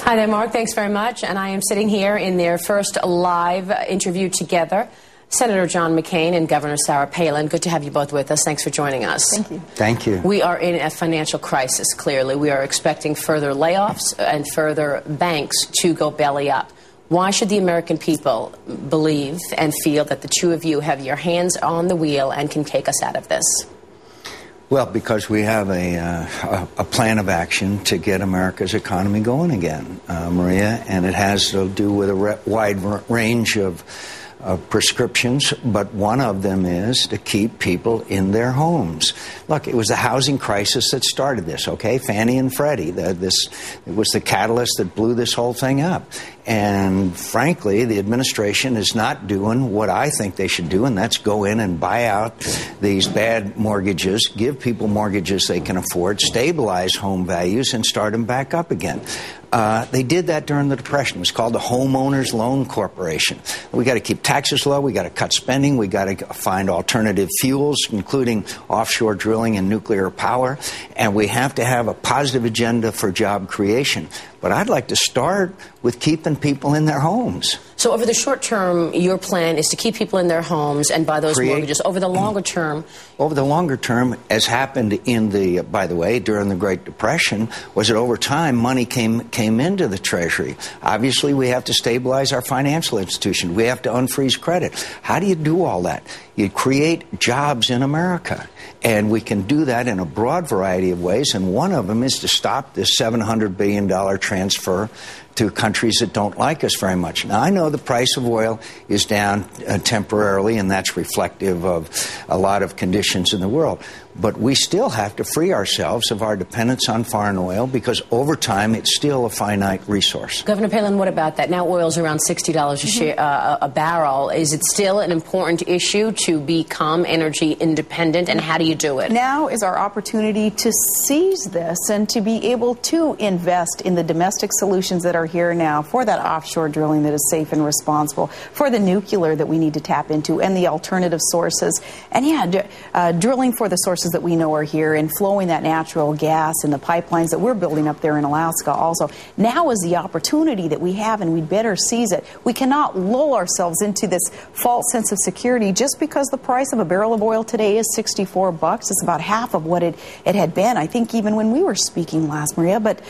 Hi there, Mark. Thanks very much. And I am sitting here in their first live interview together, Senator John McCain and Governor Sarah Palin. Good to have you both with us. Thanks for joining us. Thank you. Thank you. We are in a financial crisis, clearly. We are expecting further layoffs and further banks to go belly up. Why should the American people believe and feel that the two of you have your hands on the wheel and can take us out of this? Well, because we have a plan of action to get America's economy going again, Maria, and it has to do with a wide range of prescriptions, but one of them is to keep people in their homes. Look, it was the housing crisis that started this, okay? Fannie and Freddie, it was the catalyst that blew this whole thing up. And frankly, the administration is not doing what I think they should do, and that's go in and buy out these bad mortgages, give people mortgages they can afford, stabilize home values, and start them back up again. They did that during the Depression. It was called the Homeowners Loan Corporation. We got to keep taxes low. We got to cut spending. We got to find alternative fuels, including offshore drilling and nuclear power. And we have to have a positive agenda for job creation. But I'd like to start with keeping people in their homes. So over the short term, your plan is to keep people in their homes and buy those mortgages. Over the longer term? Over the longer term, as happened by the way, during the Great Depression, was that over time money came into the Treasury. Obviously, we have to stabilize our financial institution. We have to unfreeze credit. How do you do all that? You create jobs in America. And we can do that in a broad variety of ways. And one of them is to stop this $700 billion transfer to countries that don't like us very much. Now, I know the price of oil is down temporarily, and that's reflective of a lot of conditions in the world. But we still have to free ourselves of our dependence on foreign oil because over time it's still a finite resource. Governor Palin, what about that? Now oil's around $60 a barrel. Is it still an important issue to become energy independent, and how do you do it? Now is our opportunity to seize this and to be able to invest in the domestic solutions that are here now for that offshore drilling that is safe and responsible, for the nuclear that we need to tap into, and the alternative sources. And yeah, drilling for the sources that we know are here and flowing that natural gas and the pipelines that we're building up there in Alaska also. Now is the opportunity that we have, and we'd better seize it. We cannot lull ourselves into this false sense of security just because the price of a barrel of oil today is $64. It's about half of what it had been, I think, even when we were speaking last, Maria. But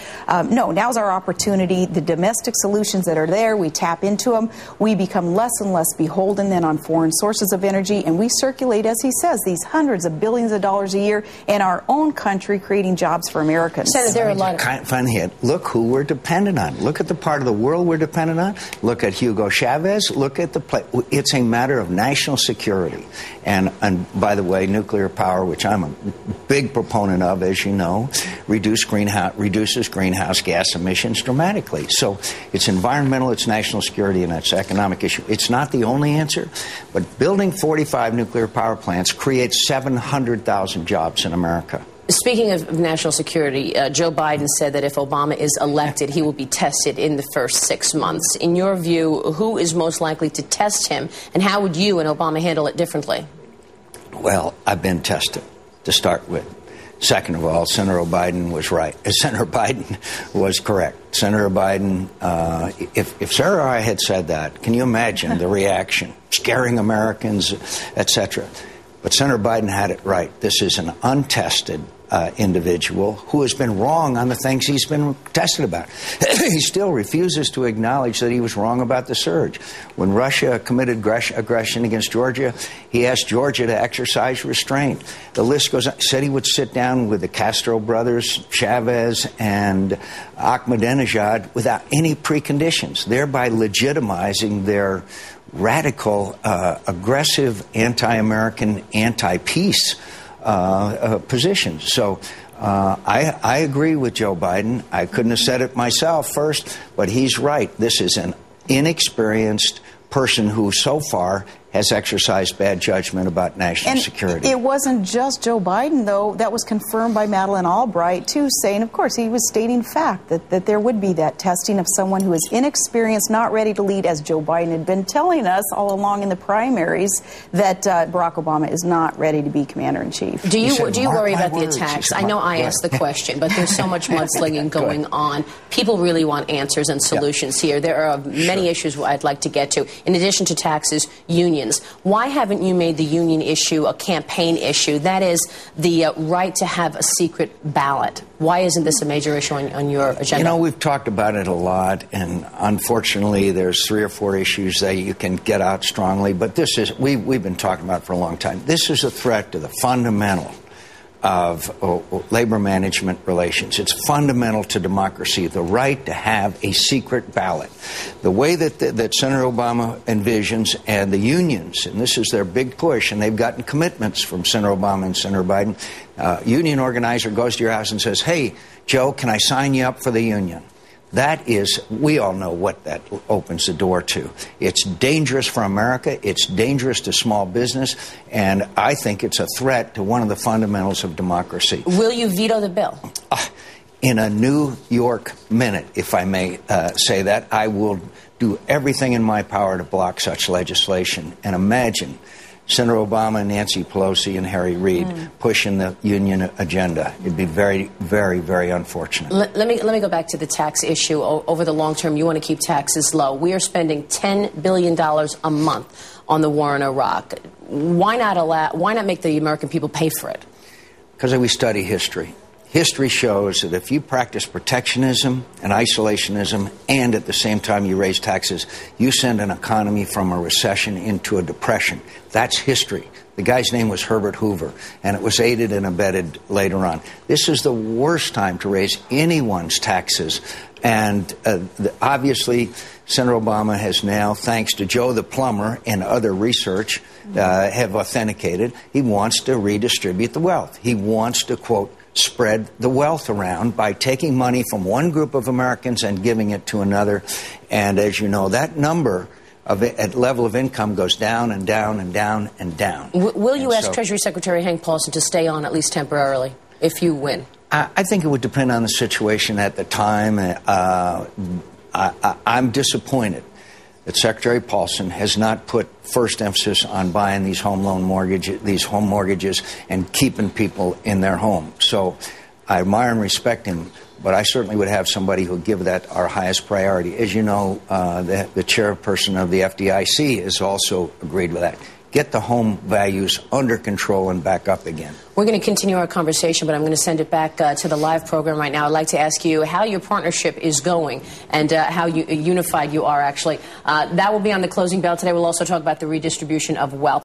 no, now's our opportunity. The domestic solutions that are there, we tap into them. We become less and less beholden then on foreign sources of energy, and we circulate, as he says, these hundreds of billions of dollars a year in our own country, creating jobs for Americans. Senator, there are a lot of... Look who we're dependent on. Look at the part of the world we're dependent on. Look at Hugo Chavez. Look at it's a matter of national security. And by the way, nuclear power, which I'm a big proponent of, as you know, reduces greenhouse gas emissions dramatically. So it's environmental, it's national security, and it's an economic issue. It's not the only answer, but building 45 nuclear power plants creates 700,000 jobs in America. Speaking of national security, Joe Biden said that if Obama is elected, he will be tested in the first 6 months. In your view, who is most likely to test him, and how would you and Obama handle it differently? Well, I've been tested, to start with. Second of all, Senator Biden was right. Senator Biden was correct. Senator Biden, if Sarah or I had said that, can you imagine the reaction, scaring Americans, etc.? But Senator Biden had it right. This is an untested individual who has been wrong on the things he's been tested about. He still refuses to acknowledge that he was wrong about the surge. When Russia committed aggression against Georgia, he asked Georgia to exercise restraint. The list goes on. Said he would sit down with the Castro brothers, Chavez, and Ahmadinejad without any preconditions, thereby legitimizing their radical, aggressive, anti-American, anti-peace positions. So I agree with Joe Biden. I couldn't have said it myself first, but he's right. This is an inexperienced person who so far has exercised bad judgment about national security. It wasn't just Joe Biden, though. That was confirmed by Madeleine Albright, too, saying, of course, he was stating fact that there would be that testing of someone who is inexperienced, not ready to lead, as Joe Biden had been telling us all along in the primaries, that Barack Obama is not ready to be commander-in-chief. Do you worry about the attacks? I know I asked the question, but there's so much mudslinging going on. People really want answers and solutions here. There are many issues I'd like to get to. In addition to taxes, unions. Why haven't you made the union issue a campaign issue? That is the right to have a secret ballot. Why isn't this a major issue on your agenda? You know, we've talked about it a lot, and unfortunately there's 3 or 4 issues that you can get out strongly, but this is, we've been talking about it for a long time. This is a threat to the fundamental of labor management relations. It's fundamental to democracy, the right to have a secret ballot. The way that Senator Obama envisions, and the unions, and this is their big push, and they've gotten commitments from Senator Obama and Senator Biden. Union organizer goes to your house and says, hey, Joe, can I sign you up for the union? That is, we all know what that opens the door to. It's dangerous for America. It's dangerous to small business. And I think it's a threat to one of the fundamentals of democracy. Will you veto the bill? In a New York minute, if I may say that, I will do everything in my power to block such legislation. And imagine Senator Obama, Nancy Pelosi, and Harry Reid pushing the union agenda. It'd be very, very, very unfortunate. Let me go back to the tax issue. Over the long term, you want to keep taxes low. We are spending $10 billion a month on the war in Iraq. Why not make the American people pay for it? Because we study history. History shows that if you practice protectionism and isolationism, and at the same time you raise taxes, you send an economy from a recession into a depression. That's history. The guy's name was Herbert Hoover, and it was aided and abetted later on. This is the worst time to raise anyone's taxes. And obviously, Senator Obama has now, thanks to Joe the plumber and other research, have authenticated, he wants to redistribute the wealth. He wants to, quote, spread the wealth around by taking money from one group of Americans and giving it to another. And as you know, that number at level of income goes down and down and down and down. Will you ask Treasury Secretary Hank Paulson to stay on at least temporarily if you win? I think it would depend on the situation at the time. I'm disappointed that Secretary Paulson has not put first emphasis on buying these home mortgages and keeping people in their home. So I admire and respect him, but I certainly would have somebody who would give that our highest priority. As you know, the chairperson of the FDIC has also agreed with that. Get the home values under control and back up again. We're going to continue our conversation, but I'm going to send it back to the live program right now. I'd like to ask you how your partnership is going and how unified you are, actually. That will be on the closing bell today. We'll also talk about the redistribution of wealth.